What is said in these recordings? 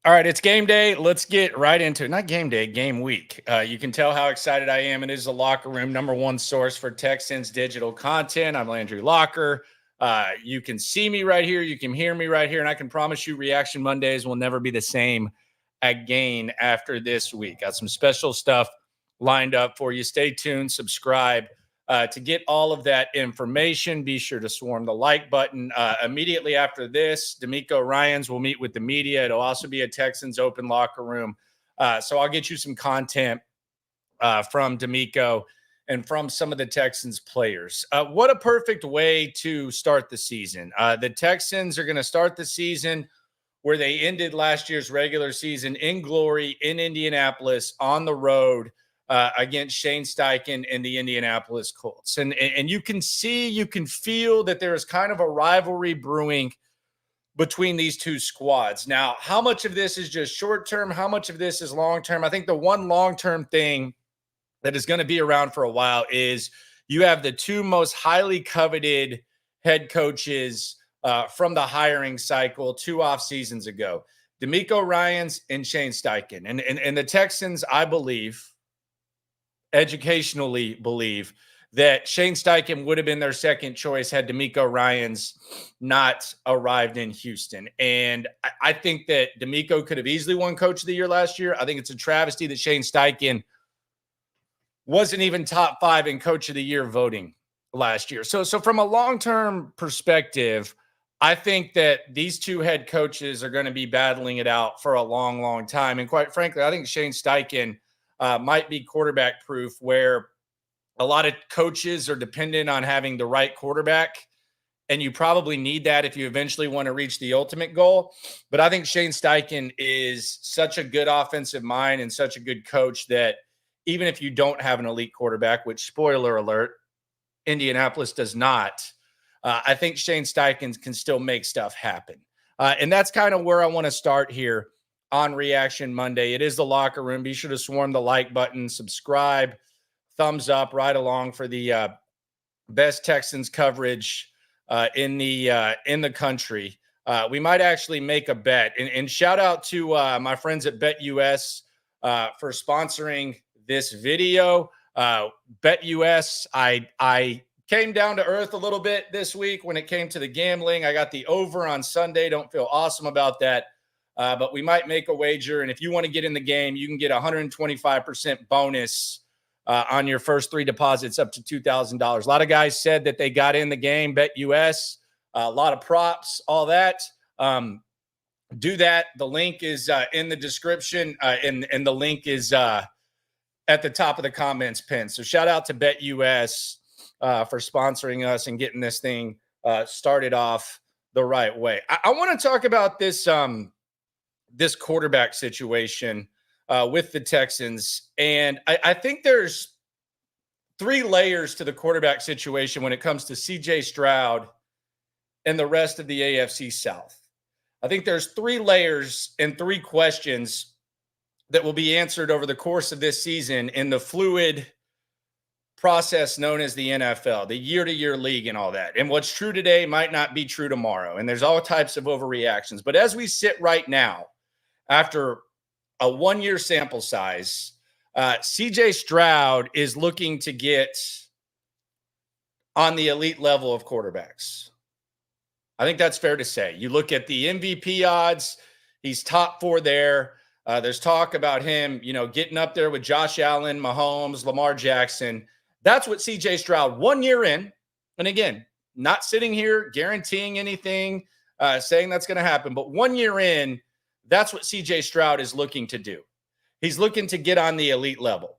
All right, it's game day. Let's get right into it. Not game day, game week. You can tell how excited I am. It is the Locker Room, number one source for Texans digital content. I'm Landry Locker. You can see me right here. You can hear me right here. And I can promise you Reaction Mondays will never be the same again after this week. Got some special stuff lined up for you. Stay tuned. Subscribe. To get all of that information, be sure to swarm the like button. Immediately after this, D'Amico Ryans will meet with the media. It'll also be a Texans open locker room. So I'll get you some content from D'Amico and from some of the Texans players. What a perfect way to start the season. The Texans are going to start the season where they ended last year's regular season in glory in Indianapolis on the road. Against Shane Steichen and the Indianapolis Colts. And you can see, you can feel that there is kind of a rivalry brewing between these two squads. Now, how much of this is just short-term? How much of this is long-term? I think the one long-term thing that is going to be around for a while is you have the two most highly coveted head coaches from the hiring cycle 2 off seasons ago, D'Amico Ryans and Shane Steichen. And the Texans, I believe, educationally believe that Shane Steichen would have been their second choice had D'Amico Ryans not arrived in Houston. And I think that D'Amico could have easily won Coach of the Year last year. I think it's a travesty that Shane Steichen wasn't even top 5 in Coach of the Year voting last year. So from a long-term perspective, I think that these two head coaches are going to be battling it out for a long, long time. And quite frankly, I think Shane Steichen might be quarterback proof, where a lot of coaches are dependent on having the right quarterback. And you probably need that if you eventually want to reach the ultimate goal. But I think Shane Steichen is such a good offensive mind and such a good coach that even if you don't have an elite quarterback, which, spoiler alert, Indianapolis does not, I think Shane Steichen can still make stuff happen. And that's kind of where I want to start here on Reaction Monday. It is the Locker Room. Be sure to swarm the like button, subscribe, thumbs up right along for the best Texans coverage in the country. We might actually make a bet. And shout out to my friends at BetUS for sponsoring this video. BetUS, I came down to earth a little bit this week when it came to the gambling. I got the over on Sunday. Don't feel awesome about that. But we might make a wager. And if you want to get in the game, you can get 125% bonus on your first 3 deposits up to $2,000. A lot of guys said that they got in the game, BetUS, a lot of props, all that. Do that. The link is in the description, and the link is at the top of the comments pin. So shout out to BetUS for sponsoring us and getting this thing started off the right way. I want to talk about this this quarterback situation with the Texans. And I think there's 3 layers to the quarterback situation when it comes to CJ Stroud and the rest of the AFC South. I think there's 3 layers and 3 questions that will be answered over the course of this season in the fluid process known as the NFL, the year-to-year league and all that. And what's true today might not be true tomorrow. And there's all types of overreactions. But as we sit right now, after a 1-year sample size, CJ Stroud is looking to get on the elite level of quarterbacks. I think that's fair to say. You look at the MVP odds, he's top 4 there. There's talk about him, getting up there with Josh Allen, Mahomes, Lamar Jackson. That's what CJ Stroud, 1 year in, and again, not sitting here guaranteeing anything, saying that's going to happen, but 1 year in, that's what CJ Stroud is looking to do. He's looking to get on the elite level.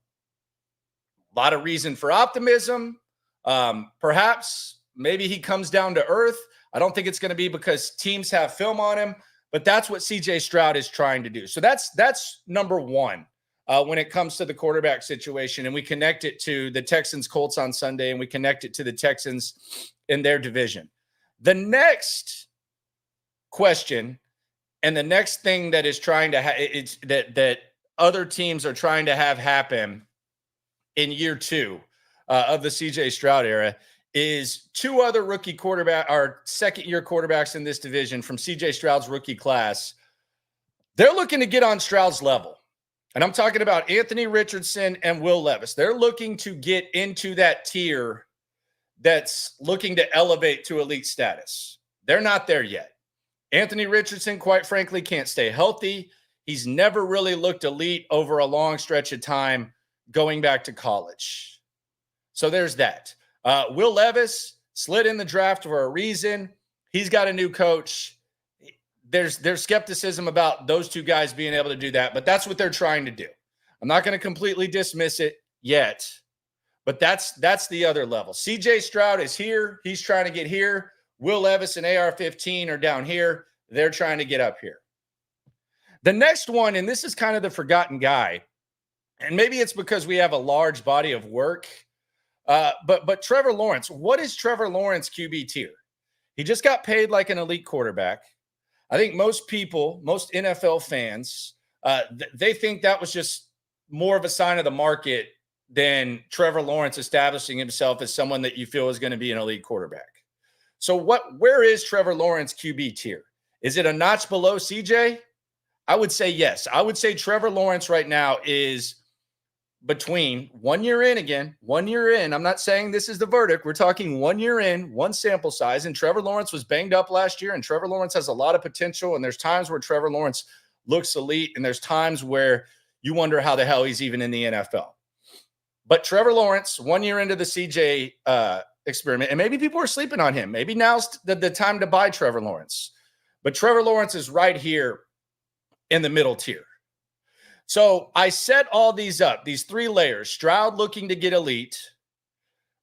A lot of reason for optimism. Perhaps maybe he comes down to earth. I don't think it's going to be because teams have film on him, but that's what CJ Stroud is trying to do. So that's number one when it comes to the quarterback situation. And we connect it to the Texans Colts on Sunday, and we connect it to the Texans in their division. The next question, and the next thing that is trying to it's that other teams are trying to have happen in year 2 of the CJ Stroud era, is 2 other rookie quarterback or second-year quarterbacks in this division from CJ Stroud's rookie class They're looking to get on Stroud's level. And I'm talking about Anthony Richardson and Will Levis. They're looking to get into that tier that's looking to elevate to elite status. They're not there yet. Anthony Richardson, quite frankly, can't stay healthy. He's never really looked elite over a long stretch of time going back to college. So there's that. Will Levis slid in the draft for a reason. He's got a new coach. There's skepticism about those two guys being able to do that, but that's what they're trying to do. I'm not going to completely dismiss it yet, but that's the other level. CJ Stroud is here. He's trying to get here. Will Levis and AR-15 are down here. They're trying to get up here. The next one, and this is kind of the forgotten guy, and maybe it's because we have a large body of work, but Trevor Lawrence. What is Trevor Lawrence QB tier? He just got paid like an elite quarterback. I think most people, most NFL fans, they think that was just more of a sign of the market than Trevor Lawrence establishing himself as someone that you feel is going to be an elite quarterback. So where is Trevor Lawrence QB tier? Is it a notch below CJ? I would say yes. I would say Trevor Lawrence right now is between 1 year in again, 1 year in. I'm not saying this is the verdict. We're talking 1 year in, one sample size. And Trevor Lawrence was banged up last year, and Trevor Lawrence has a lot of potential. And there's times where Trevor Lawrence looks elite, and there's times where you wonder how the hell he's even in the NFL. But Trevor Lawrence, 1 year into the CJ experiment, and maybe people are sleeping on him. Maybe now's the time to buy Trevor Lawrence. But Trevor Lawrence is right here in the middle tier. So I set all these up, these three layers: Stroud looking to get elite,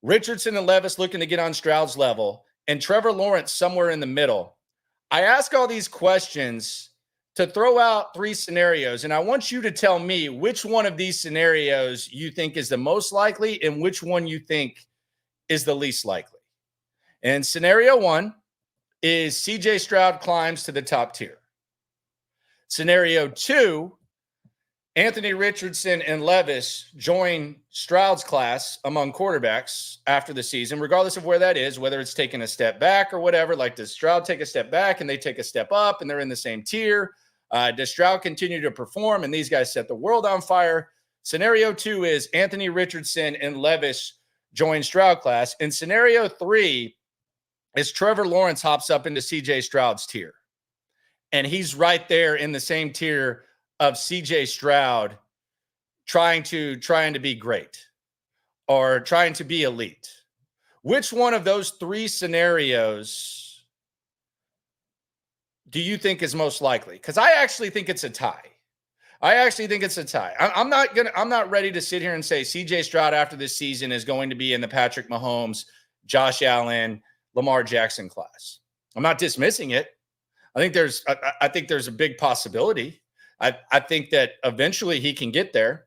Richardson and Levis looking to get on Stroud's level, and Trevor Lawrence somewhere in the middle. I ask all these questions to throw out three scenarios, and I want you to tell me which one of these scenarios you think is the most likely and which one you think is the least likely. And scenario one is CJ Stroud climbs to the top tier. Scenario two, Anthony Richardson and Levis join Stroud's class among quarterbacks after the season, regardless of where that is, whether it's taking a step back or whatever. Like, does Stroud take a step back and they take a step up and they're in the same tier? Does Stroud continue to perform and these guys set the world on fire? Scenario two is Anthony Richardson and Levis join Stroud class. And scenario three is Trevor Lawrence hops up into CJ Stroud's tier. And he's right there in the same tier of CJ Stroud trying to be great or trying to be elite. Which one of those three scenarios do you think is most likely? Because I actually think it's a tie. I'm not ready to sit here and say CJ Stroud after this season is going to be in the Patrick Mahomes, Josh Allen, Lamar Jackson class. I'm not dismissing it. I think there's a big possibility. I think that eventually he can get there,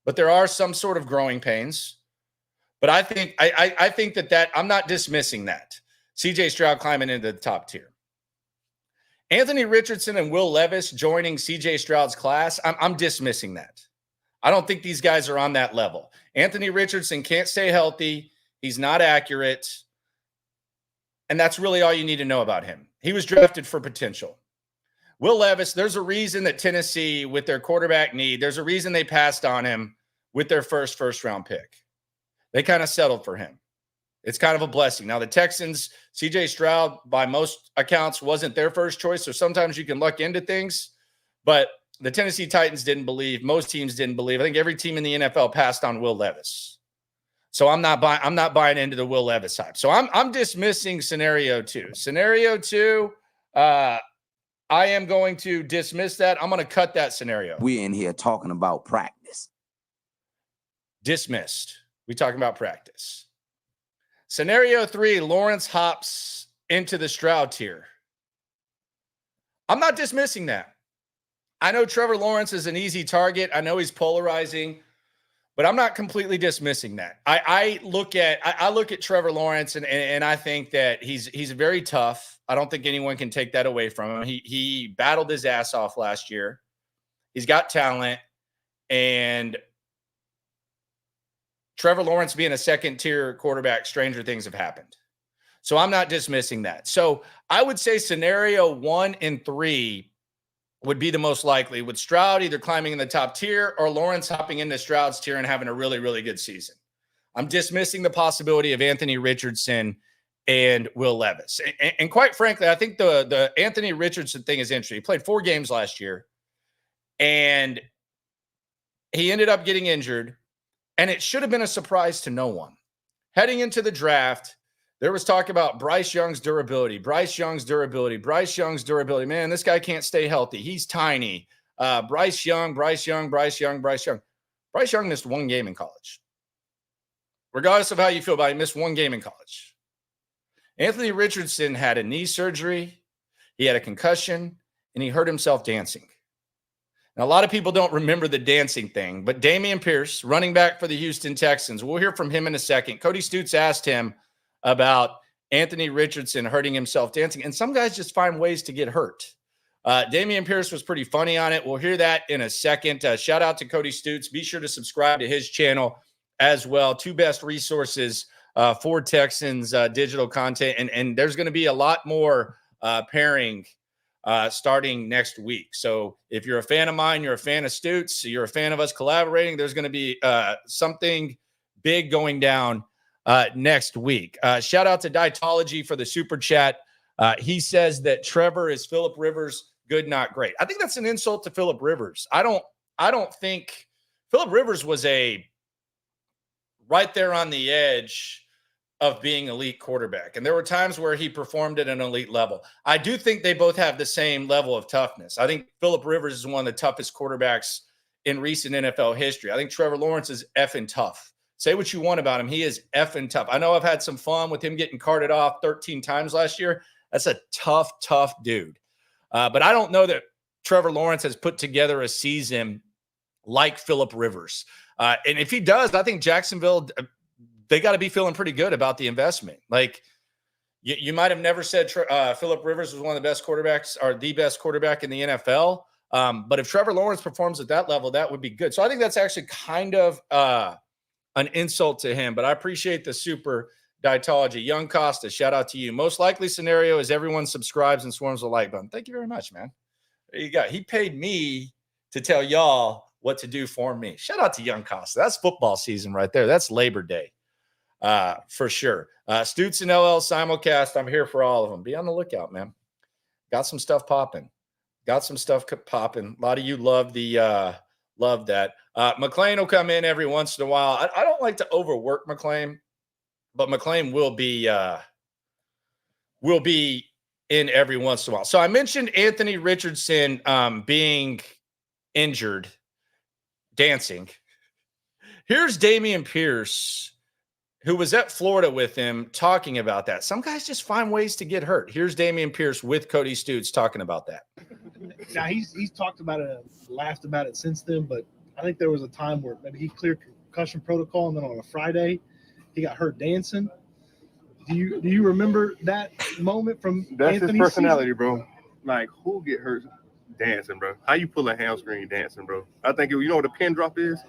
but there are some sort of growing pains. But I think that I'm not dismissing that. CJ Stroud climbing into the top tier. Anthony Richardson and Will Levis joining CJ Stroud's class, I'm dismissing that. I don't think these guys are on that level. Anthony Richardson can't stay healthy. He's not accurate. And that's really all you need to know about him. He was drafted for potential. Will Levis, there's a reason that Tennessee, with their quarterback need, there's a reason they passed on him with their first round pick. They kind of settled for him. It's kind of a blessing. Now, the Texans, CJ Stroud, by most accounts, wasn't their first choice, so sometimes you can luck into things. But the Tennessee Titans didn't believe. Most teams didn't believe. I think every team in the NFL passed on Will Levis. So I'm not buying into the Will Levis hype. So I'm dismissing scenario two. Scenario two, I am going to dismiss that. I'm going to cut that scenario. We're in here talking about practice. Dismissed. We're talking about practice. Scenario three, Lawrence hops into the Stroud tier. I'm not dismissing that. I know Trevor Lawrence is an easy target. I know he's polarizing, but I'm not completely dismissing that. I look at Trevor Lawrence and I think that he's very tough. I don't think anyone can take that away from him. He battled his ass off last year. He's got talent, and Trevor Lawrence being a second-tier quarterback, stranger things have happened. So I'm not dismissing that. So I would say scenario 1 and 3 would be the most likely, with Stroud either climbing in the top tier or Lawrence hopping into Stroud's tier and having a really, really good season. I'm dismissing the possibility of Anthony Richardson and Will Levis. And quite frankly, I think the Anthony Richardson thing is interesting. He played 4 games last year, and he ended up getting injured, and it should have been a surprise to no one. Heading into the draft, there was talk about Bryce Young's durability. Bryce Young's durability. Man, this guy can't stay healthy. He's tiny. Bryce Young. Bryce Young missed 1 game in college. Regardless of how you feel about it, he missed 1 game in college. Anthony Richardson had a knee surgery. He had a concussion, and he hurt himself dancing. Now, a lot of people don't remember the dancing thing, but Damen Pierce, running back for the Houston Texans, we'll hear from him in a second. Cody Stutes asked him about Anthony Richardson hurting himself dancing, and some guys just find ways to get hurt. Damen Pierce was pretty funny on it. We'll hear that in a second. Shout out to Cody Stutes. Be sure to subscribe to his channel as well. 2 best resources for Texans digital content, and there's going to be a lot more pairing starting next week. So if you're a fan of mine, you're a fan of Stutes, you're a fan of us collaborating, there's going to be something big going down next week. Shout out to Dietology for the super chat. He says that Trevor is Phillip Rivers, good, not great. I think that's an insult to Phillip Rivers. I don't think Phillip Rivers was right there on the edge of being elite quarterback. And there were times where he performed at an elite level. I do think they both have the same level of toughness. I think Phillip Rivers is one of the toughest quarterbacks in recent NFL history. I think Trevor Lawrence is effing tough. Say what you want about him. He is effing tough. I know I've had some fun with him getting carted off 13 times last year. That's a tough dude. But I don't know that Trevor Lawrence has put together a season like Phillip Rivers. And if he does, I think Jacksonville, they got to be feeling pretty good about the investment. Like, you might have never said Phillip Rivers was one of the best quarterbacks or the best quarterback in the NFL. But if Trevor Lawrence performs at that level, that would be good. So I think that's actually kind of an insult to him. But I appreciate the super Dietology. Young Costa, shout out to you. Most likely scenario is everyone subscribes and swarms the like button. Thank you very much, man. There you go. He paid me to tell y'all what to do for me. Shout out to Young Costa. That's football season right there. That's Labor Day. For sure. Stutes and LL simulcast. I'm here for all of them. Be on the lookout, man. Got some stuff popping. A lot of you love that. McClain will come in every once in a while. I don't like to overwork McClain, but McClain will be in every once in a while. So I mentioned Anthony Richardson being injured, dancing. Here's Damen Pierce, who was at Florida with him, talking about that. Some guys just find ways to get hurt. Here's Damen Pierce with Cody Stutes talking about that. Now, he's talked about it, laughed about it since then, but I think there was a time where maybe he cleared concussion protocol, and then on a Friday, he got hurt dancing. Do you remember that moment from That's Anthony's his personality, season? Bro. Like, who get hurt dancing, bro? How you pull a hamstring dancing, bro? I think, you know what a pin drop is?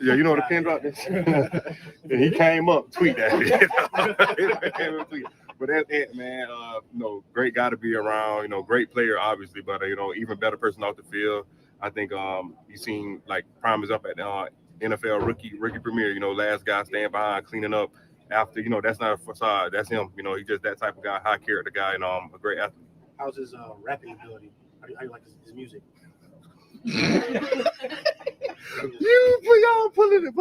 Yeah, you know what a pin drop is? And he came up, tweet that. But that's it, man. Great guy to be around. Great player, obviously, but even better person off the field. I think you seen like prime is up at NFL rookie premiere. Last guy staying behind, cleaning up after. That's not a facade. That's him. He's just that type of guy, high character guy, and a great athlete. How's his rapping ability? How do you like his music?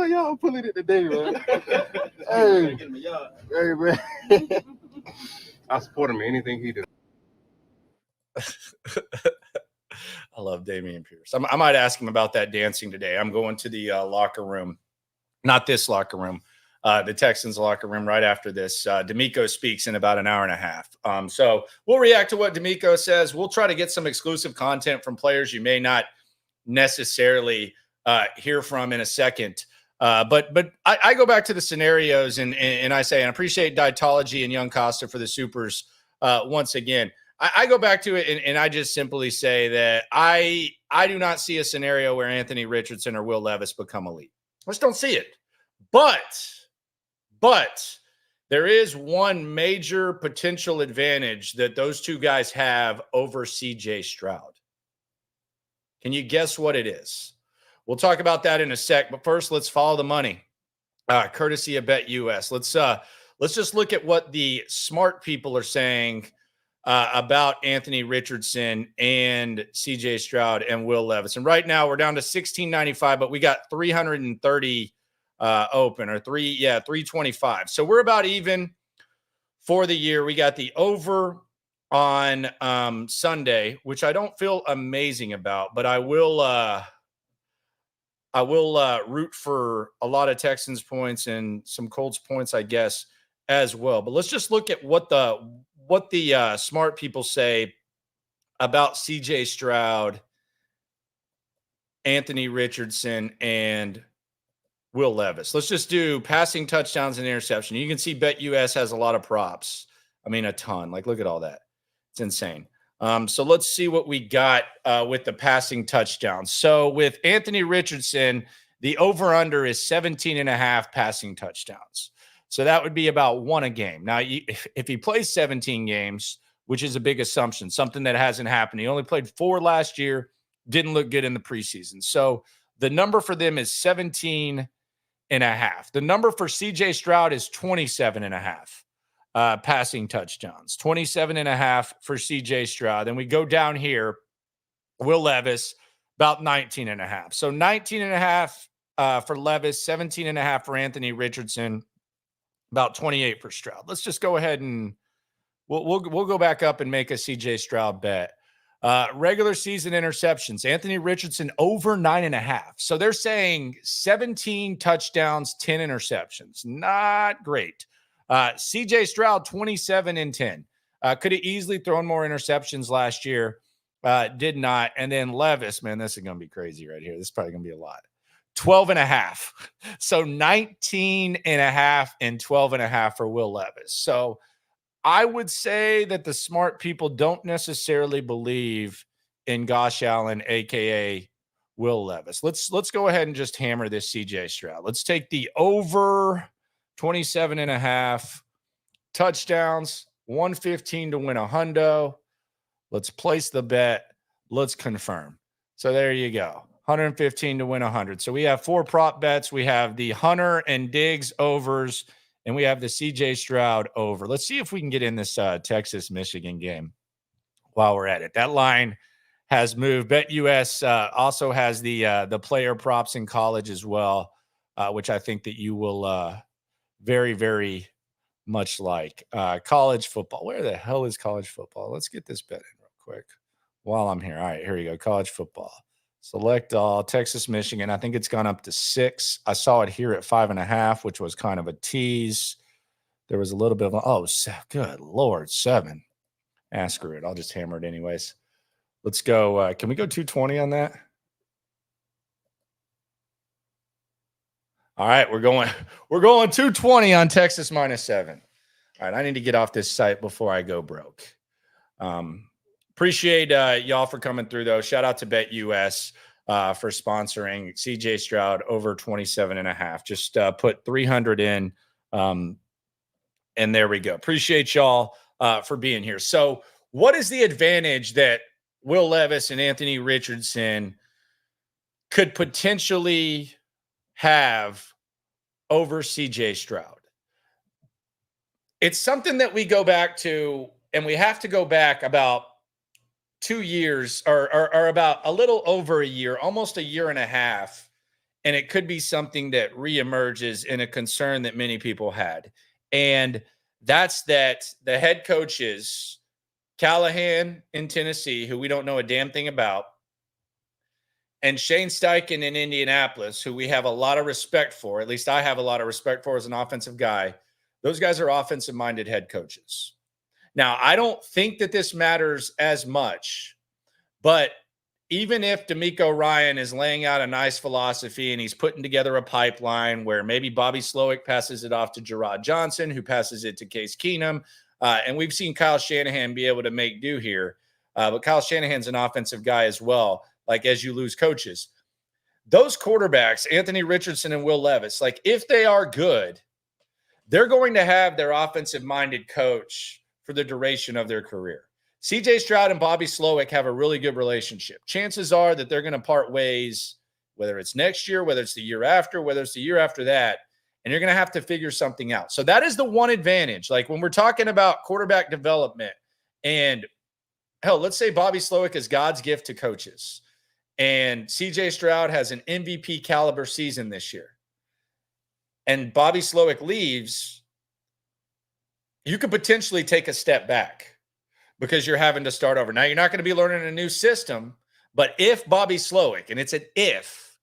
Y'all pulling it today, man. Hey, man. I support him in anything he does. I love Damen Pierce. I might ask him about that dancing today. I'm going to the locker room, not this locker room, the Texans locker room right after this. D'Amico speaks in about an hour and a half. So we'll react to what D'Amico says. We'll try to get some exclusive content from players you may not necessarily hear from in a second. But I go back to the scenarios and I say, and I appreciate Dietology and Young Costa for the supers once again. I go back to it and I just simply say that I do not see a scenario where Anthony Richardson or Will Levis become elite. I just don't see it. But there is one major potential advantage that those two guys have over CJ Stroud. Can you guess what it is? We'll talk about that in a sec, but first let's follow the money. Courtesy of BetUS. Let's just look at what the smart people are saying about Anthony Richardson and CJ Stroud and Will Levis. And right now we're down to $16.95, but we got 330 open, or 325. So we're about even for the year. We got the over on Sunday, which I don't feel amazing about, but I will root for a lot of Texans points and some Colts points, I guess, as well. But let's just look at what the smart people say about CJ Stroud, Anthony Richardson, and Will Levis. Let's just do passing touchdowns and interception. You can see BetUS has a lot of props. I mean, a ton. Like, look at all that. It's insane. So let's see what we got with the passing touchdowns. So with Anthony Richardson, the over-under is 17.5 passing touchdowns. So that would be about 1 a game. Now, if he plays 17 games, which is a big assumption, something that hasn't happened. He only played 4 last year, didn't look good in the preseason. So the number for them is 17.5. The number for CJ Stroud is 27.5. Passing touchdowns, 27.5 for CJ Stroud. Then we go down here, Will Levis, about 19.5. So 19.5 for Levis, 17.5 for Anthony Richardson, about 28 for Stroud. Let's just go ahead and we'll go back up and make a CJ Stroud bet. Regular season interceptions, Anthony Richardson over 9.5. So they're saying 17 touchdowns, 10 interceptions. Not great. CJ Stroud, 27 and 10. Could have easily thrown more interceptions last year. Did not. And then Levis, man, this is going to be crazy right here. This is probably going to be a lot. 12.5. So 19.5 and 12.5 for Will Levis. So I would say that the smart people don't necessarily believe in Gosh Allen, a.k.a. Will Levis. Let's go ahead and just hammer this CJ Stroud. Let's take the over 27.5 touchdowns, 115 to win a hundo. Let's place the bet. Let's confirm. So there you go. 115 to win 100. So we have 4 prop bets. We have the Hunter and Diggs overs, and we have the CJ Stroud over. Let's see if we can get in this Texas-Michigan game while we're at it. That line has moved. BetUS also has the player props in college as well, which I think that you will very, very much like. College football. Where the hell is college football? Let's get this bet in real quick while I'm here. All right, here you go. College football. Select all. Texas, Michigan. I think it's gone up to 6. I saw it here at 5.5, which was kind of a tease. There was a little bit of good Lord, 7. Screw it. I'll just hammer it anyways. Let's go. Can we go 220 on that? All right, we're going 220 on Texas -7. All right, I need to get off this site before I go broke. Appreciate y'all for coming through, though. Shout out to BetUS for sponsoring CJ Stroud over 27.5. Just put 300 in, and there we go. Appreciate y'all for being here. So what is the advantage that Will Levis and Anthony Richardson could potentially have over CJ Stroud? It's something that we go back to, and we have to go back about 2 years or about a little over a year, almost a year and a half. And it could be something that reemerges in a concern that many people had. And that's that the head coaches, Callahan in Tennessee, who we don't know a damn thing about, and Shane Steichen in Indianapolis, who we have a lot of respect for, at least I have a lot of respect for as an offensive guy. Those guys are offensive-minded head coaches. Now, I don't think that this matters as much, but even if D'Amico Ryan is laying out a nice philosophy and he's putting together a pipeline where maybe Bobby Slowick passes it off to Gerard Johnson, who passes it to Case Keenum, and we've seen Kyle Shanahan be able to make do here, but Kyle Shanahan's an offensive guy as well, like as you lose coaches. Those quarterbacks, Anthony Richardson and Will Levis, like if they are good, they're going to have their offensive-minded coach for the duration of their career. CJ Stroud and Bobby Slowick have a really good relationship. Chances are that they're going to part ways, whether it's next year, whether it's the year after, whether it's the year after that, and you're going to have to figure something out. So that is the one advantage. Like when we're talking about quarterback development, and hell, let's say Bobby Slowick is God's gift to coaches, and CJ Stroud has an MVP caliber season this year, and Bobby Slowick leaves, you could potentially take a step back because you're having to start over. Now, you're not going to be learning a new system, but if Bobby Slowick, and it's an if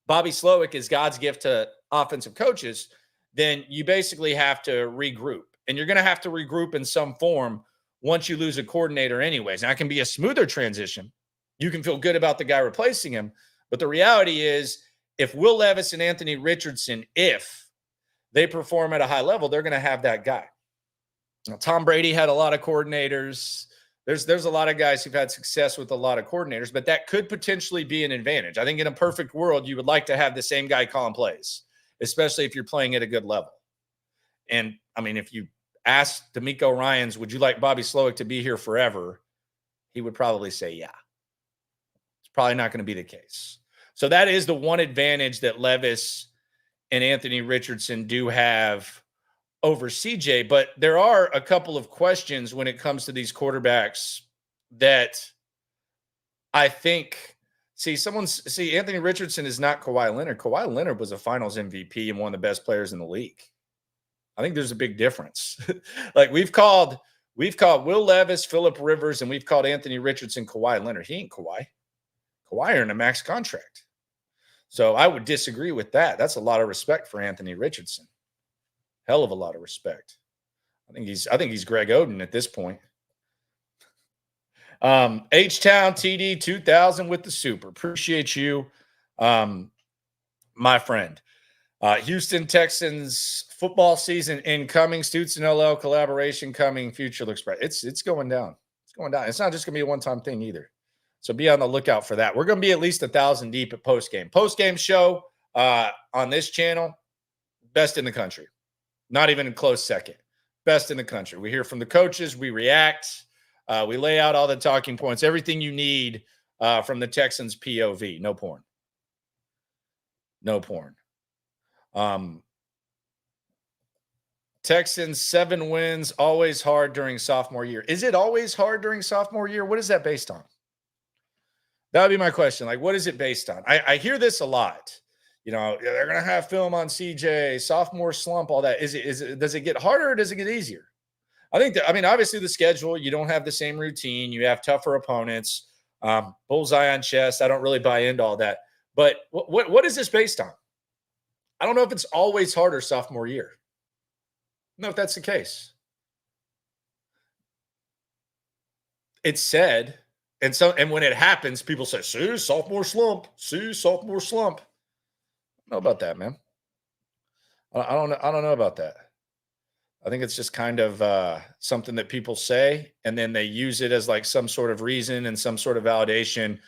Bobby Slowick is God's gift to offensive coaches, then you basically have to regroup. And you're going to have to regroup in some form once you lose a coordinator anyways. Now, it can be a smoother transition. You can feel good about the guy replacing him. But the reality is, if Will Levis and Anthony Richardson, if they perform at a high level, they're going to have that guy. Now, Tom Brady had a lot of coordinators. There's a lot of guys who've had success with a lot of coordinators, but that could potentially be an advantage. I think in a perfect world, you would like to have the same guy calling plays, especially if you're playing at a good level. And, I mean, if you ask D'Amico Ryans, would you like Bobby Slowick to be here forever? He would probably say, yeah. It's probably not going to be the case. So that is the one advantage that Levis and Anthony Richardson do have over CJ, but there are a couple of questions when it comes to these quarterbacks that I think, Anthony Richardson is not Kawhi Leonard. Kawhi Leonard was a finals MVP and one of the best players in the league. I think there's a big difference. Like we've called Will Levis, Phillip Rivers, and we've called Anthony Richardson Kawhi Leonard. He ain't Kawhi. Kawhi earned a max contract. So I would disagree with that. That's a lot of respect for Anthony Richardson. Hell of a lot of respect. I think he's Greg Oden at this point. H-Town TD 2000 with the super. Appreciate you, my friend. Houston Texans football season incoming. Stutes and LL collaboration coming. Future looks bright. It's going down. It's going down. It's not just going to be a one-time thing either. So be on the lookout for that. We're going to be at least 1,000 deep at postgame. Postgame show on this channel, best in the country. Not even a close second. Best in the country. We hear from the coaches. We react. We lay out all the talking points. Everything you need from the Texans POV. No porn. No porn. Texans 7 wins. Always hard during sophomore year. Is it always hard during sophomore year? What is that based on? That would be my question. Like, what is it based on? I hear this a lot. You know, they're going to have film on CJ, sophomore slump, all that. Does it get harder or does it get easier? Obviously the schedule, you don't have the same routine. You have tougher opponents, bullseye on chest. I don't really buy into all that. But what is this based on? I don't know if it's always harder sophomore year. I don't know if that's the case. It's said, and when it happens, people say, see, sophomore slump. See, sophomore slump. I don't know about that, man. I don't know about that. I think it's just kind of something that people say, and then they use it as like some sort of reason and some sort of validation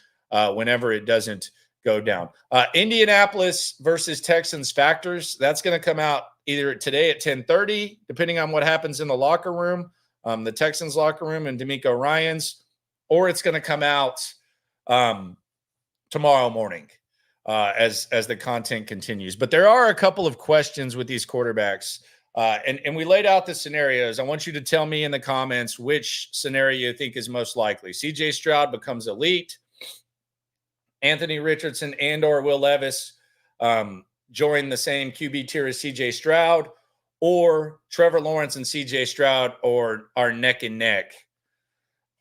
whenever it doesn't go down. Indianapolis versus Texans factors. That's going to come out either today at 10:30, depending on what happens in the locker room, the Texans locker room and D'Amico Ryans, or it's going to come out tomorrow morning. As the content continues. But there are a couple of questions with these quarterbacks. And we laid out the scenarios. I want you to tell me in the comments which scenario you think is most likely. CJ Stroud becomes elite. Anthony Richardson and or Will Levis join the same QB tier as CJ Stroud, or Trevor Lawrence and CJ Stroud are neck and neck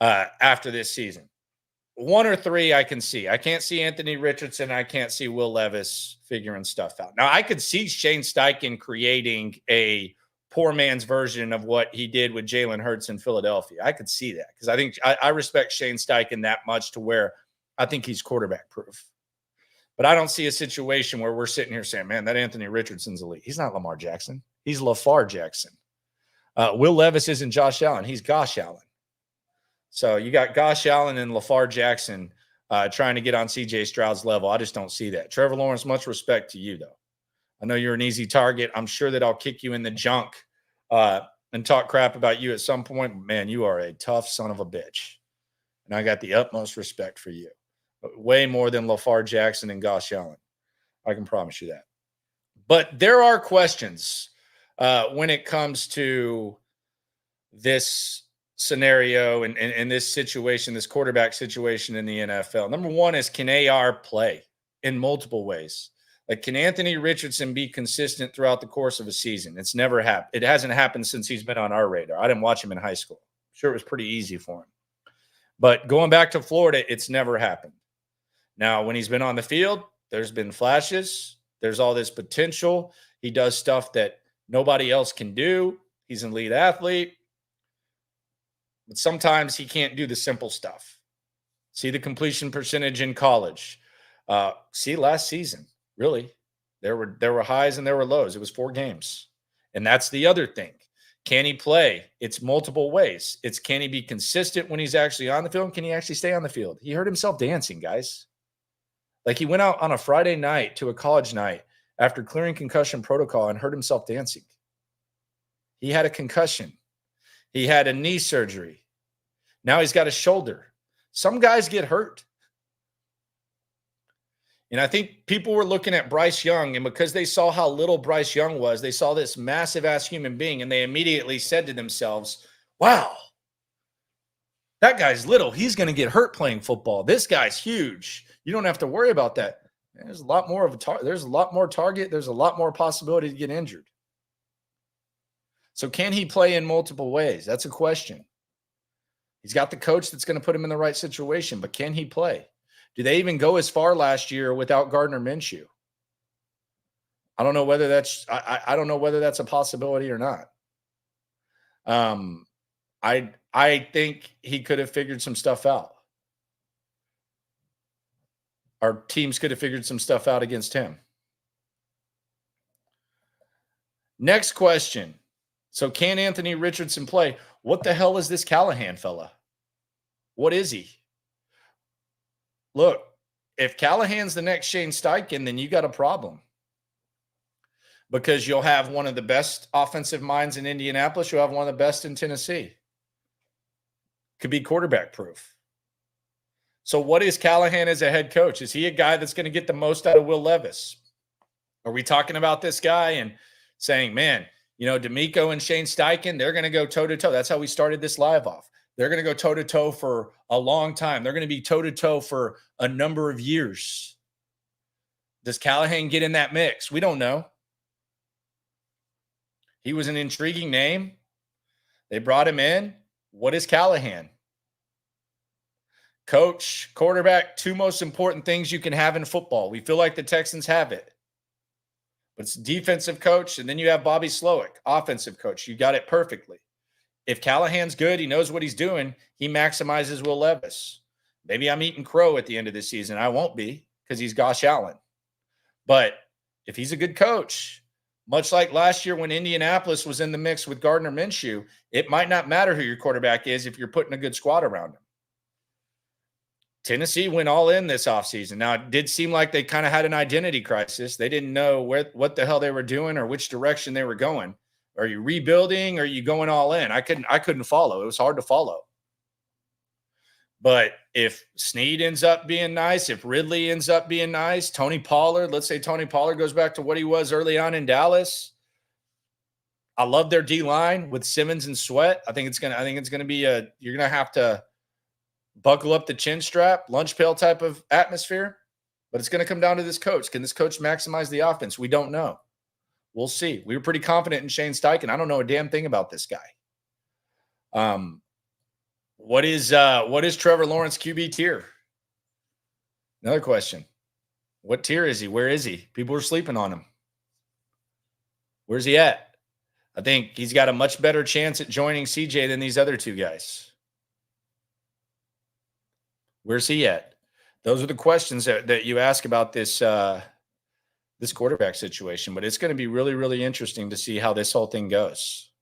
after this season. 1 or 3 I can see. I can't see Anthony Richardson. I can't see Will Levis figuring stuff out. Now, I could see Shane Steichen creating a poor man's version of what he did with Jalen Hurts in Philadelphia. I could see that because I think I respect Shane Steichen that much to where I think he's quarterback proof. But I don't see a situation where we're sitting here saying, man, that Anthony Richardson's elite. He's not Lamar Jackson. He's LaFar Jackson. Will Levis isn't Josh Allen. He's Gosh Allen. So you got Gosh Allen and LaFar Jackson trying to get on CJ Stroud's level. I just don't see that. Trevor Lawrence, much respect to you, though. I know you're an easy target. I'm sure that I'll kick you in the junk and talk crap about you at some point, man, you are a tough son of a bitch. And I got the utmost respect for you. Way more than LaFar Jackson and Gosh Allen. I can promise you that. But there are questions when it comes to this scenario and this situation, this quarterback situation in the NFL. Number one is, can AR play in multiple ways? Like, can Anthony Richardson be consistent throughout the course of a season? It's never happened. It hasn't happened since he's been on our radar. I didn't watch him in high school. I'm sure it was pretty easy for him. But going back to Florida, it's never happened. Now, when he's been on the field, there's been flashes. There's all this potential. He does stuff that nobody else can do. He's an elite athlete. But sometimes he can't do the simple stuff. See the completion percentage in college. See last season, really. There were highs and there were lows. It was 4 games. And that's the other thing. Can he play? It's multiple ways. It's, can he be consistent when he's actually on the field? Can he actually stay on the field? He hurt himself dancing, guys. Like, he went out on a Friday night to a college night after clearing concussion protocol and hurt himself dancing. He had a concussion. He had a knee surgery. Now he's got a shoulder. Some guys get hurt. And I think people were looking at Bryce Young, and because they saw how little Bryce Young was, they saw this massive-ass human being, and they immediately said to themselves, wow, that guy's little. He's going to get hurt playing football. This guy's huge. You don't have to worry about that. There's a lot more of a there's a lot more target. There's a lot more possibility to get injured. So can he play in multiple ways? That's a question. He's got the coach that's going to put him in the right situation, but can he play? Do they even go as far last year without Gardner Minshew? I don't know whether that's I don't know whether that's a possibility or not. I think he could have figured some stuff out. Our teams could have figured some stuff out against him. Next question. So can Anthony Richardson play? What the hell is this Callahan fella? What is he? Look, if Callahan's the next Shane Steichen, then you got a problem. Because you'll have one of the best offensive minds in Indianapolis. You'll have one of the best in Tennessee. Could be quarterback proof. So what is Callahan as a head coach? Is he a guy that's going to get the most out of Will Levis? Are we talking about this guy and saying, man, you know, D'Amico and Shane Steichen, they're going to go toe-to-toe. That's how we started this live off. They're going to go toe-to-toe for a long time. They're going to be toe-to-toe for a number of years. Does Callahan get in that mix? We don't know. He was an intriguing name. They brought him in. What is Callahan? Coach, quarterback, 2 most important things you can have in football. We feel like the Texans have it. But it's defensive coach, and then you have Bobby Slowick, offensive coach. You got it perfectly. If Callahan's good, he knows what he's doing, he maximizes Will Levis. Maybe I'm eating crow at the end of the season. I won't be because he's Gosh Allen. But if he's a good coach, much like last year when Indianapolis was in the mix with Gardner Minshew, it might not matter who your quarterback is if you're putting a good squad around him. Tennessee went all in this offseason. Now, it did seem like they kind of had an identity crisis. They didn't know what the hell they were doing or which direction they were going. Are you rebuilding? Or are you going all in? I couldn't follow. It was hard to follow. But if Snead ends up being nice, if Ridley ends up being nice, Tony Pollard, let's say Tony Pollard goes back to what he was early on in Dallas. I love their D-line with Simmons and Sweat. I think it's gonna be you're gonna have to buckle up the chin strap, lunch pail type of atmosphere. But it's gonna come down to this coach. Can this coach maximize the offense? We don't know. We'll see. We were pretty confident in Shane Steichen. I don't know a damn thing about this guy. What is Trevor Lawrence QB tier? Another question. What tier is he? Where is he? People are sleeping on him. Where's he at? I think he's got a much better chance at joining CJ than these other 2 guys. Where's he at? Those are the questions that you ask about this this quarterback situation, but it's going to be really, really interesting to see how this whole thing goes.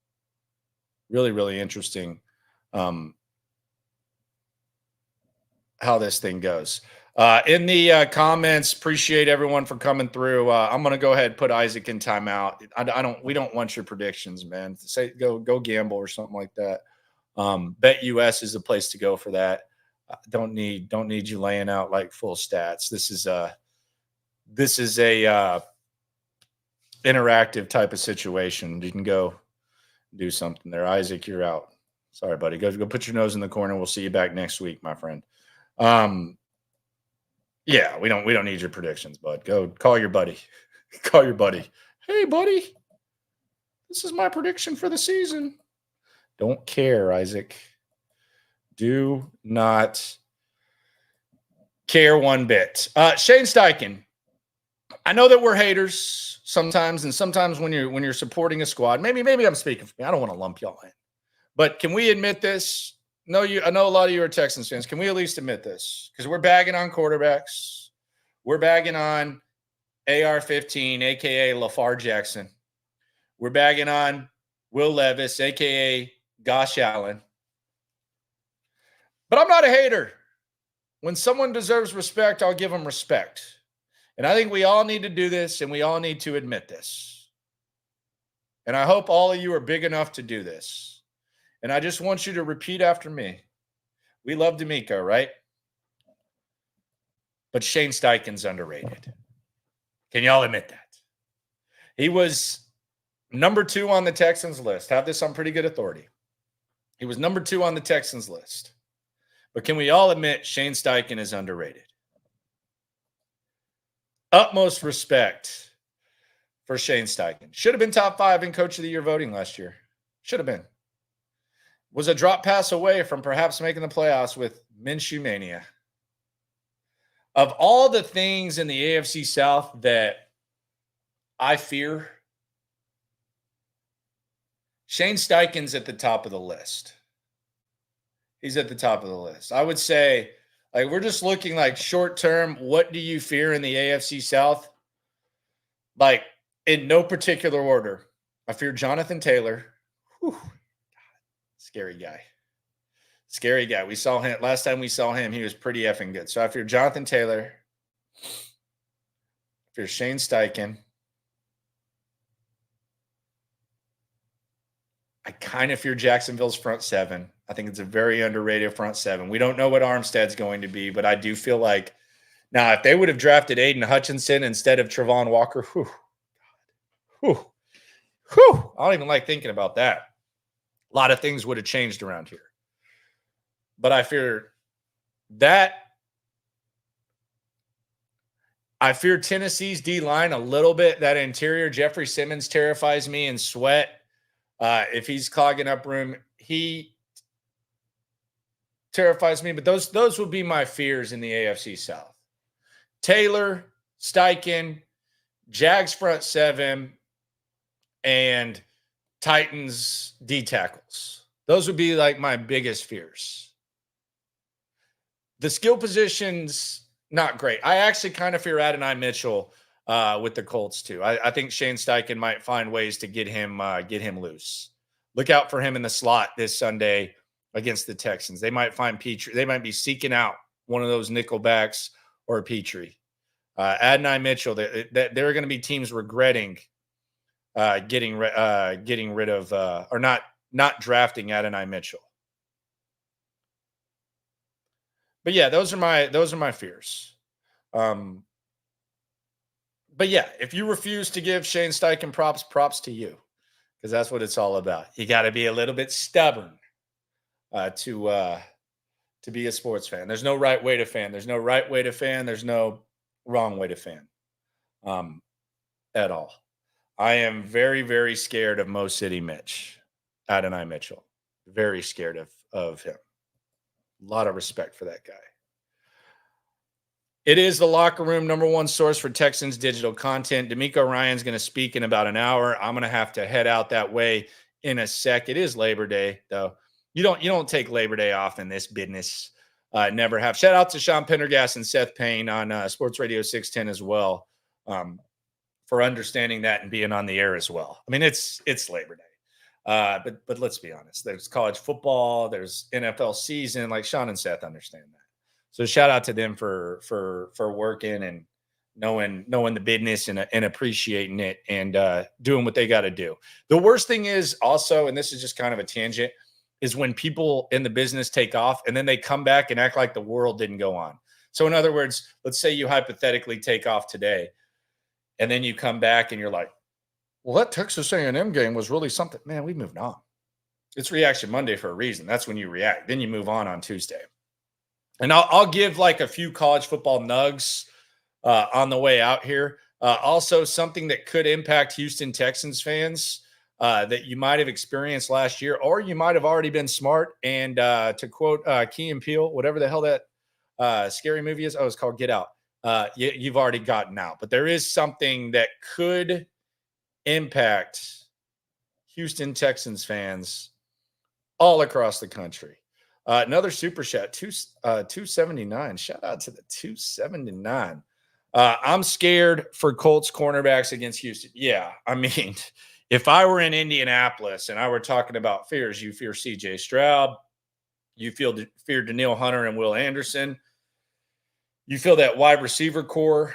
Really, really interesting how this thing goes. In the comments, appreciate everyone for coming through. I'm going to go ahead and put Isaac in timeout. We don't want your predictions, man. Say go gamble or something like that. BetUS is the place to go for that. Don't need you laying out like full stats. This is a interactive type of situation. You can go do something there. Isaac, you're out. Sorry, buddy. Go put your nose in the corner. We'll see you back next week, my friend. Yeah, we don't need your predictions, bud. Go call your buddy. Call your buddy. Hey, buddy. This is my prediction for the season. Don't care, Isaac. Do not care one bit. Shane Steichen. I know that we're haters sometimes, and sometimes when you're supporting a squad, maybe I'm speaking for me. I don't want to lump y'all in. But can we admit this? No, I know a lot of you are Texans fans. Can we at least admit this? Because we're bagging on quarterbacks. We're bagging on AR-15, a.k.a. LaFar Jackson. We're bagging on Will Levis, a.k.a. Gosh Allen. But I'm not a hater. When someone deserves respect, I'll give them respect. And I think we all need to do this, and we all need to admit this. And I hope all of you are big enough to do this. And I just want you to repeat after me. We love D'Amico, right? But Shane Steichen's underrated. Can y'all admit that? He was number 2 on the Texans list. Have this on pretty good authority. He was number 2 on the Texans list. But can we all admit Shane Steichen is underrated? Utmost respect for Shane Steichen. Should have been top 5 in Coach of the Year voting last year. Should have been. Was a drop pass away from perhaps making the playoffs with Minshew Mania. Of all the things in the AFC South that I fear, Shane Steichen's at the top of the list. He's at the top of the list. I would say, like, we're just looking like short term, what do you fear in the AFC South? Like, in no particular order. I fear Jonathan Taylor. Whew. Scary guy. Scary guy. We saw him last time we saw him, he was pretty effing good. So I fear Jonathan Taylor. I fear Shane Steichen. I kind of fear Jacksonville's front 7. I think it's a very underrated front 7. We don't know what Armstead's going to be, but I do feel like now if they would have drafted Aiden Hutchinson instead of Travon Walker, I don't even like thinking about that. A lot of things would have changed around here. But I fear that. I fear Tennessee's D-line a little bit. That interior, Jeffrey Simmons terrifies me, and Sweat, if he's clogging up room, he terrifies me. But those would be my fears in the AFC South. Taylor, Steichen, Jags front 7, and Titans D tackles. Those would be like my biggest fears. The skill positions, not great. I actually kind of fear Adonai Mitchell with the Colts too. I think Shane Steichen might find ways to get him loose. Look out for him in the slot this Sunday against the Texans. They might find Petrie. They might be seeking out one of those nickel backs or Petrie. Adonai Mitchell. There are going to be teams regretting getting rid of or not drafting Adonai Mitchell. But yeah, those are my fears. But yeah, if you refuse to give Shane Steichen props to you, because that's what it's all about. You got to be a little bit stubborn to be a sports fan. There's no right way to fan. There's no right way to fan. There's no wrong way to fan at all. I am very, very scared of Mo City Mitch, Adonai Mitchell. Very scared of him. A lot of respect for that guy. It is the locker room #1 source for Texans digital content. D'Amico Ryan's going to speak in about an hour. I'm going to have to head out that way in a sec. It is Labor Day, though. You don't take Labor Day off in this business. Never have. Shout out to Sean Pendergast and Seth Payne on Sports Radio 610 as well for understanding that and being on the air as well. I mean, it's Labor Day. But let's be honest. There's college football. There's NFL season. Like Sean and Seth understand that. So shout out to them for working and knowing the business and appreciating it and doing what they got to do. The worst thing is also, and this is just kind of a tangent, is when people in the business take off and then they come back and act like the world didn't go on. So in other words, let's say you hypothetically take off today and then you come back and you're like, well, that Texas A&M game was really something. Man, we moved on. It's Reaction Monday for a reason. That's when you react. Then you move on Tuesday. And I'll give like a few college football nugs on the way out here. Also, something that could impact Houston Texans fans that you might have experienced last year, or you might have already been smart. And to quote Key and Peele, whatever the hell that scary movie is, it's called Get Out. You've already gotten out. But there is something that could impact Houston Texans fans all across the country. Another super chat, 279. Shout out to the 279. I'm scared for Colts cornerbacks against Houston. Yeah, I mean, if I were in Indianapolis and I were talking about fears, you fear C.J. Stroud, you fear Danielle Hunter and Will Anderson, you feel that wide receiver core,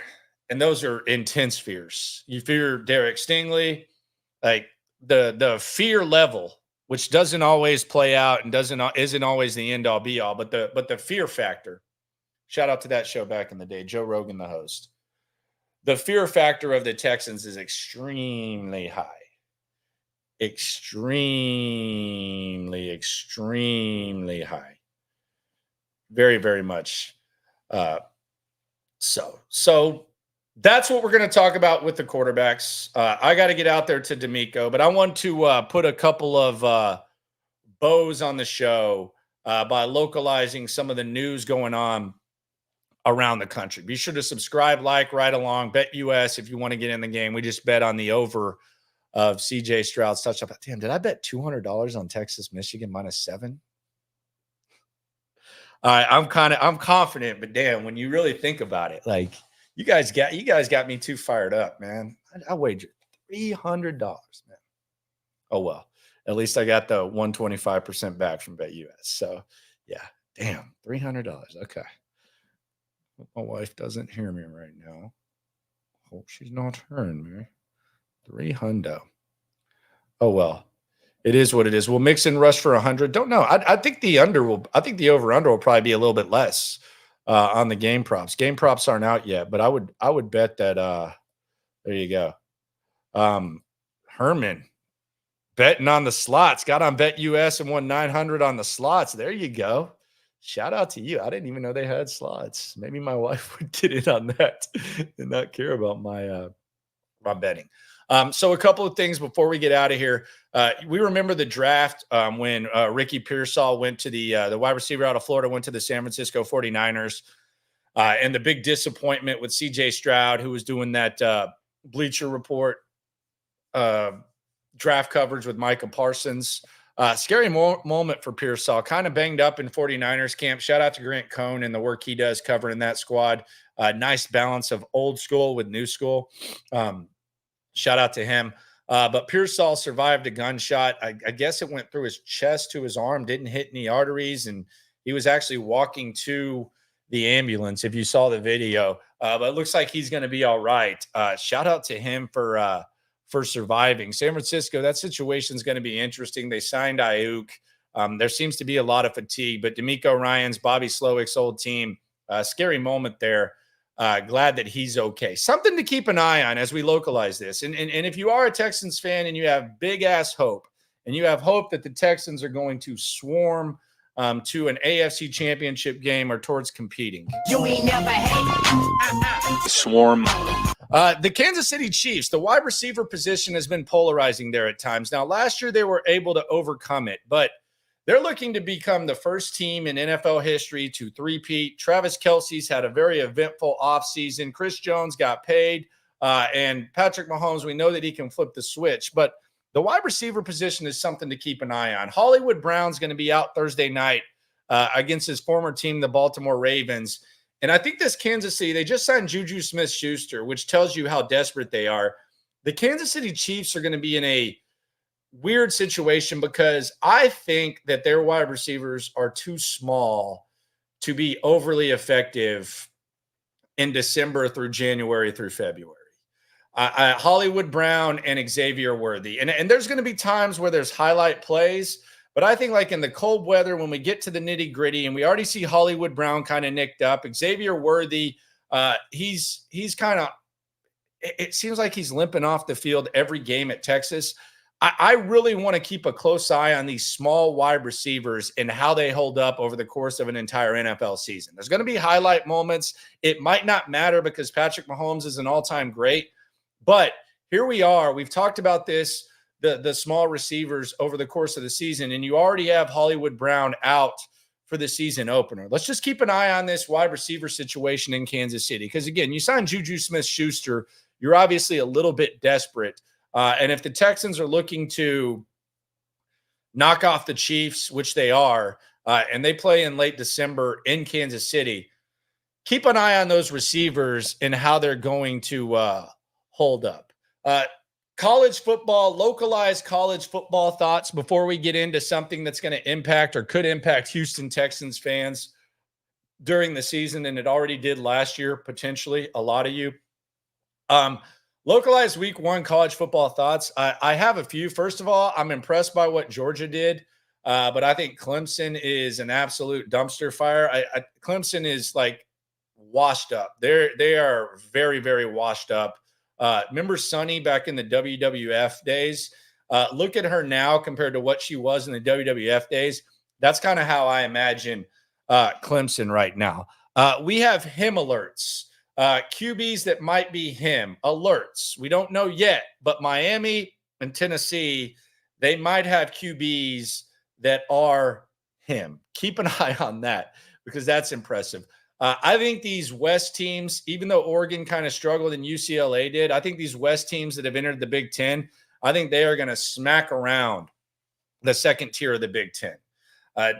and those are intense fears. You fear Derek Stingley, like the fear level, which doesn't always play out and isn't always the end all be all, but the fear factor. Shout out to that show back in the day, Joe Rogan, the host. The fear factor of the Texans is extremely high. Extremely, extremely high. Very, very much so. That's what we're going to talk about with the quarterbacks. I got to get out there to D'Amico, but I want to put a couple of bows on the show by localizing some of the news going on around the country. Be sure to subscribe, like, right along. BetUS if you want to get in the game. We just bet on the over of C.J. Stroud's touchdown. Damn, did I bet $200 on Texas, Michigan -7? All right, I'm confident, but damn, when you really think about it, like you guys got me too fired up, man. I wagered $300, man. Oh well, at least I got the 125% back from BetUS. So yeah, damn, $300. Okay. My wife doesn't hear me right now. Hope she's not hearing me. $300. Oh well, it is what it is. Will Mixon rush for 100? Don't know. I think the over under will probably be a little bit less on the game props. Game props aren't out yet, but I would bet that. There you go. Herman betting on the slots. Got on BetUS and won 900 on the slots. There you go. Shout out to you. I didn't even know they had slots. Maybe my wife would get in on that and not care about my betting. So a couple of things before we get out of here. We remember the draft when Ricky Pearsall went to the wide receiver out of Florida, went to the San Francisco 49ers. And the big disappointment with C.J. Stroud, who was doing that Bleacher Report draft coverage with Micah Parsons. Scary moment for Pearsall. Kind of banged up in 49ers camp. Shout out to Grant Cohn and the work he does covering that squad. Nice balance of old school with new school. Shout out to him. But Pearsall survived a gunshot. I guess it went through his chest to his arm, didn't hit any arteries, and he was actually walking to the ambulance, if you saw the video. But it looks like he's going to be all right. Shout out to him for surviving. San Francisco, that situation is going to be interesting. They signed Ayuk. There seems to be a lot of fatigue, but D'Amico Ryans, Bobby Slowick's old team, scary moment there. Glad that he's okay. Something to keep an eye on as we localize this. And if you are a Texans fan and you have big ass hope, and you have hope that the Texans are going to swarm to an AFC championship game or towards competing. You ain't never hate. Swarm. The Kansas City Chiefs, the wide receiver position has been polarizing there at times. Now, last year they were able to overcome it, but they're looking to become the first team in NFL history to three-peat. Travis Kelce's had a very eventful offseason. Chris Jones got paid, and Patrick Mahomes, we know that he can flip the switch, but the wide receiver position is something to keep an eye on. Hollywood Brown's going to be out Thursday night against his former team, the Baltimore Ravens. And I think this Kansas City, they just signed Juju Smith-Schuster, which tells you how desperate they are. The Kansas City Chiefs are going to be in a weird situation because I think that their wide receivers are too small to be overly effective in December through January through February. Hollywood Brown and Xavier Worthy. And there's going to be times where there's highlight plays, but I think like in the cold weather, when we get to the nitty gritty and we already see Hollywood Brown kind of nicked up, Xavier Worthy, he's kind of, it seems like he's limping off the field every game at Texas. I really want to keep a close eye on these small wide receivers and how they hold up over the course of an entire NFL season. There's going to be highlight moments. It might not matter because Patrick Mahomes is an all-time great, but here we are. We've talked about this, the small receivers over the course of the season, and you already have Hollywood Brown out for the season opener. Let's just keep an eye on this wide receiver situation in Kansas City because, again, you signed Juju Smith-Schuster. You're obviously a little bit desperate. And if the Texans are looking to knock off the Chiefs, which they are, and they play in late December in Kansas City, keep an eye on those receivers and how they're going to hold up. College football, localized college football thoughts before we get into something that's going to impact or could impact Houston Texans fans during the season, and it already did last year, potentially, a lot of you. Localized week 1 college football thoughts. I have a few. First of all, I'm impressed by what Georgia did, but I think Clemson is an absolute dumpster fire. Clemson is like washed up. They are very, very washed up. Remember Sonny back in the WWF days? Look at her now compared to what she was in the WWF days. That's kind of how I imagine Clemson right now. We have him alerts. QBs that might be him alerts. We don't know yet, but Miami and Tennessee, they might have QBs that are him. Keep an eye on that because that's impressive. I think these West teams, even though Oregon kind of struggled and UCLA did, I think these West teams that have entered the Big Ten, I think they are going to smack around the second tier of the Big Ten.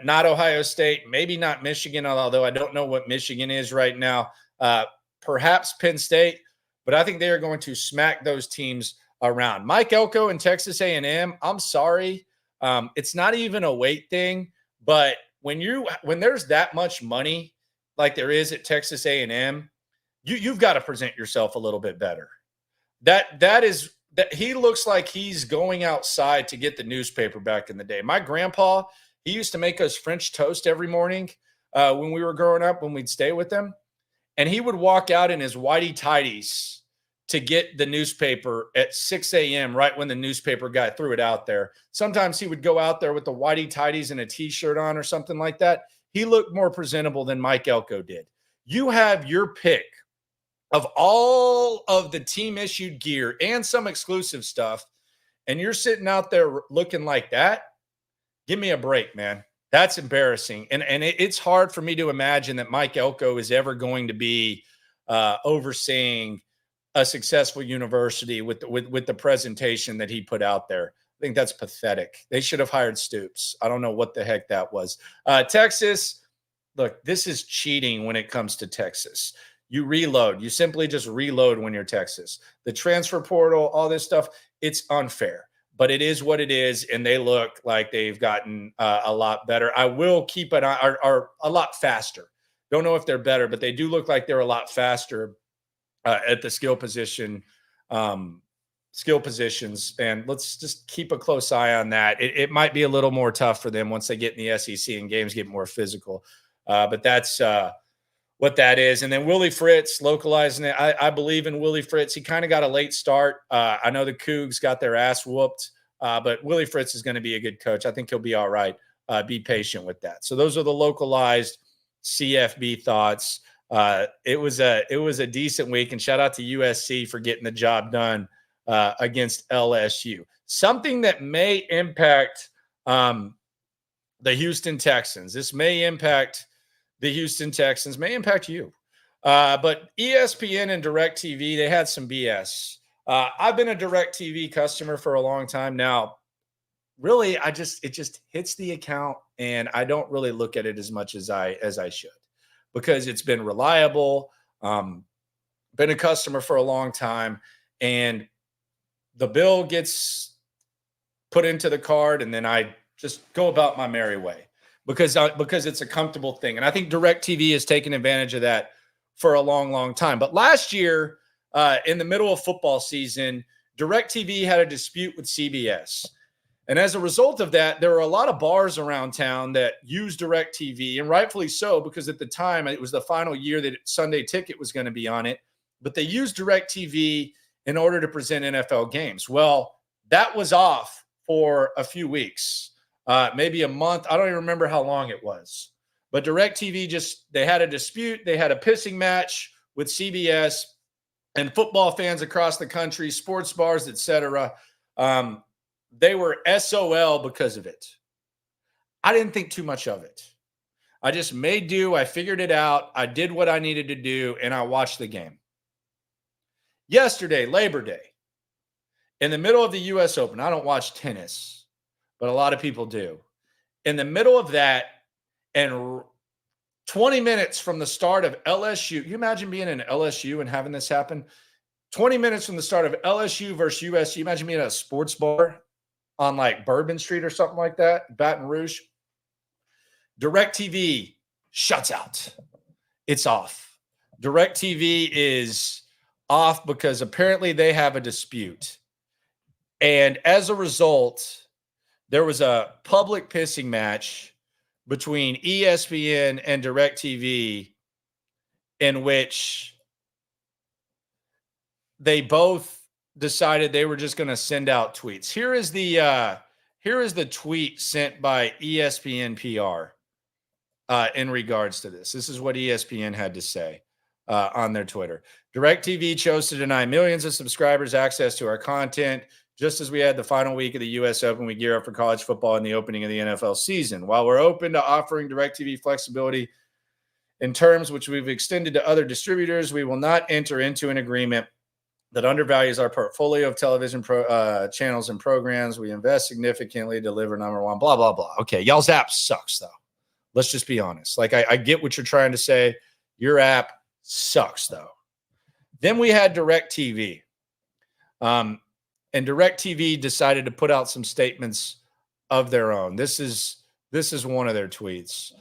Not Ohio State, maybe not Michigan, although I don't know what Michigan is right now. Perhaps Penn State, but I think they are going to smack those teams around. Mike Elko and Texas A&M, I'm sorry. It's not even a weight thing, but when there's that much money like there is at Texas A&M, you've got to present yourself a little bit better. That he looks like he's going outside to get the newspaper back in the day. My grandpa, he used to make us French toast every morning when we were growing up, when we'd stay with him. And he would walk out in his whitey tighties to get the newspaper at 6 a.m. right when the newspaper guy threw it out there. Sometimes he would go out there with the whitey tighties and a T-shirt on or something like that. He looked more presentable than Mike Elko did. You have your pick of all of the team-issued gear and some exclusive stuff, and you're sitting out there looking like that. Give me a break, man. That's embarrassing. And it's hard for me to imagine that Mike Elko is ever going to be overseeing a successful university with the presentation that he put out there. I think that's pathetic. They should have hired Stoops. I don't know what the heck that was. Texas, look, this is cheating when it comes to Texas. You reload. You simply just reload when you're Texas. The transfer portal, all this stuff, it's unfair. But it is what it is, and they look like they've gotten a lot better. I will keep an eye, are a lot faster. Don't know if they're better, but they do look like they're a lot faster at the skill positions. And let's just keep a close eye on that. It might be a little more tough for them once they get in the SEC and games get more physical. But that's what that is. And then Willie Fritz, localizing it. I believe in Willie Fritz. He kind of got a late start. I know the Cougs got their ass whooped, but Willie Fritz is going to be a good coach. I think he'll be all right. Be patient with that. So those are the localized CFB thoughts. It was a decent week, and shout out to USC for getting the job done against LSU. Something that may impact the Houston Texans. This may impact the Houston Texans, may impact you. But ESPN and DIRECTV, they had some BS. I've been a DIRECTV customer for a long time now. Really, it just hits the account, and I don't really look at it as much as I should because it's been reliable. Been a customer for a long time, and the bill gets put into the card, and then I just go about my merry way. because it's a comfortable thing. And I think DirecTV has taken advantage of that for a long, long time. But last year, in the middle of football season, DirecTV had a dispute with CBS. And as a result of that, there were a lot of bars around town that used DirecTV, and rightfully so, because at the time it was the final year that Sunday Ticket was going to be on it. But they used DirecTV in order to present NFL games. Well, that was off for a few weeks, maybe a month. I don't even remember how long it was. But DirecTV they had a dispute. They had a pissing match with CBS, and football fans across the country, sports bars, etc. They were SOL because of it. I didn't think too much of it. I just made do. I figured it out. I did what I needed to do, and I watched the game. Yesterday, Labor Day, in the middle of the U.S. Open, I don't watch tennis, but a lot of people do. In the middle of that, and 20 minutes from the start of LSU, you imagine being in LSU and having this happen? 20 minutes from the start of LSU versus USC, imagine being at a sports bar on like Bourbon Street or something like that, Baton Rouge. DirecTV shuts out. It's off. DirecTV is off because apparently they have a dispute. And as a result, there was a public pissing match between ESPN and DirecTV in which they both decided they were just going to send out tweets. Here is the tweet sent by ESPN PR in regards to this. This is what ESPN had to say on their Twitter. DirecTV chose to deny millions of subscribers access to our content. Just as we had the final week of the U.S. Open, we gear up for college football and the opening of the NFL season. While we're open to offering DirecTV flexibility in terms which we've extended to other distributors, we will not enter into an agreement that undervalues our portfolio of television channels and programs. We invest significantly, deliver number one, blah, blah, blah. Okay, y'all's app sucks, though. Let's just be honest. Like, I get what you're trying to say. Your app sucks, though. Then we had DirecTV. And DirecTV decided to put out some statements of their own. This is one of their tweets.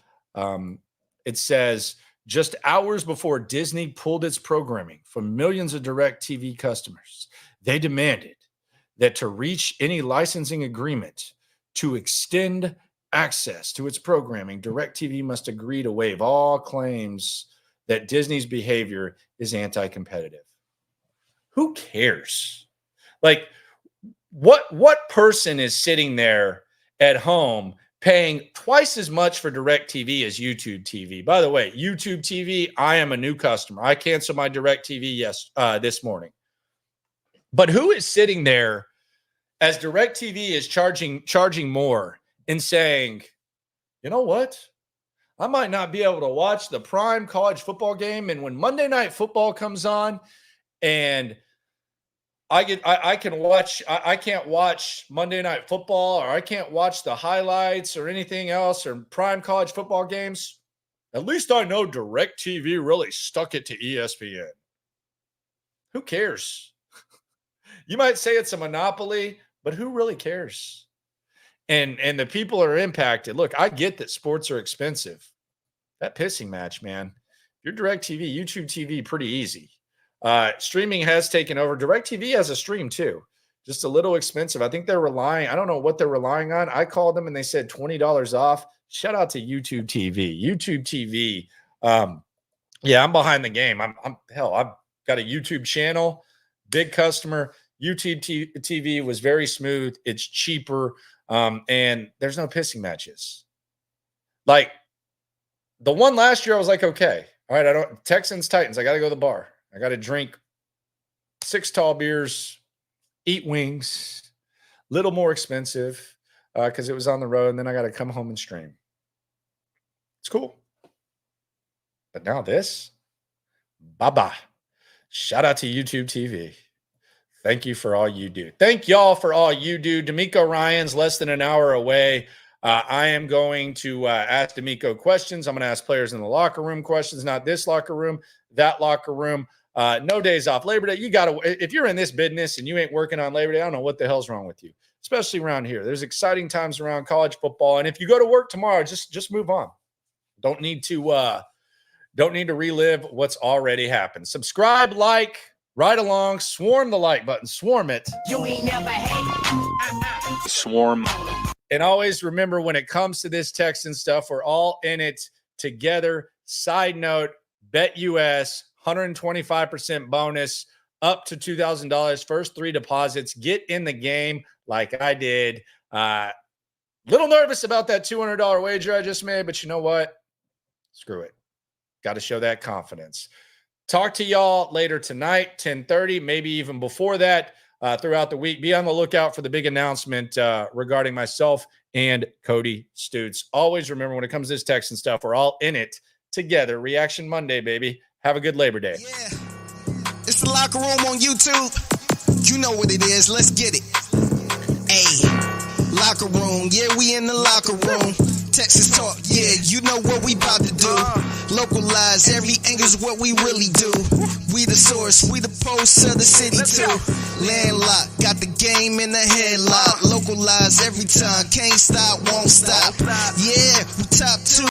It says, just hours before Disney pulled its programming from millions of DirecTV customers, they demanded that to reach any licensing agreement to extend access to its programming, DirecTV must agree to waive all claims that Disney's behavior is anti-competitive. Who cares? Like, what person is sitting there at home paying twice as much for DirecTV as YouTube TV? By the way, YouTube TV, I am a new customer. I canceled my DirecTV this morning. But who is sitting there as DirecTV is charging more and saying, you know what? I might not be able to watch the prime college football game, and when Monday Night Football comes on and I can't watch Monday Night Football, or I can't watch the highlights or anything else or prime college football games. At least I know DirecTV really stuck it to ESPN. Who cares? You might say it's a monopoly, but who really cares? And the people are impacted. Look, I get that sports are expensive. That pissing match, man. If you're DirecTV, YouTube TV, pretty easy. Streaming has taken over. DirecTV has a stream too, just a little expensive. I think I don't know what they're relying on. I called them and they said $20 off. Shout out to YouTube TV. YouTube TV. Yeah, I'm behind the game. I've got a YouTube channel, big customer. YouTube TV was very smooth. It's cheaper. And there's no pissing matches. Like the one last year, I was like, okay, all right, Texans, Titans, I got to go to the bar. I got to drink 6 tall beers, eat wings, little more expensive because it was on the road. And then I got to come home and stream. It's cool. But now this, bye-bye. Shout out to YouTube TV. Thank you for all you do. Thank y'all for all you do. D'Amico Ryan's less than an hour away. I am going to ask D'Amico questions. I'm going to ask players in the locker room questions, not this locker room, that locker room. No days off. Labor Day, you got to, if you're in this business and you ain't working on Labor Day, I don't know what the hell's wrong with you, especially around here. There's exciting times around college football. And if you go to work tomorrow, just move on. Don't need to relive what's already happened. Subscribe, like, ride along, swarm the like button, swarm it. You ain't never hate. Swarm. And always remember, when it comes to this Texan stuff, we're all in it together. Side note, BetUS, 125% bonus, up to $2,000. First 3 deposits. Get in the game like I did. Little nervous about that $200 wager I just made, but you know what? Screw it. Got to show that confidence. Talk to y'all later tonight, 10:30, maybe even before that, throughout the week. Be on the lookout for the big announcement regarding myself and Cody Stutes. Always remember, when it comes to this Texan stuff, we're all in it together. Reaction Monday, baby. Have a good Labor Day. Yeah, it's the Locker Room on YouTube. You know what it is. Let's get it. Hey, Locker Room. Yeah, we in the locker room. Texas talk. Yeah, you know what we about to do. Localize every angle's what we really do. We the source, we the pulse of the city too. Landlocked, got the game in the headlock. Localize every time, can't stop, won't stop. Yeah, we top 2.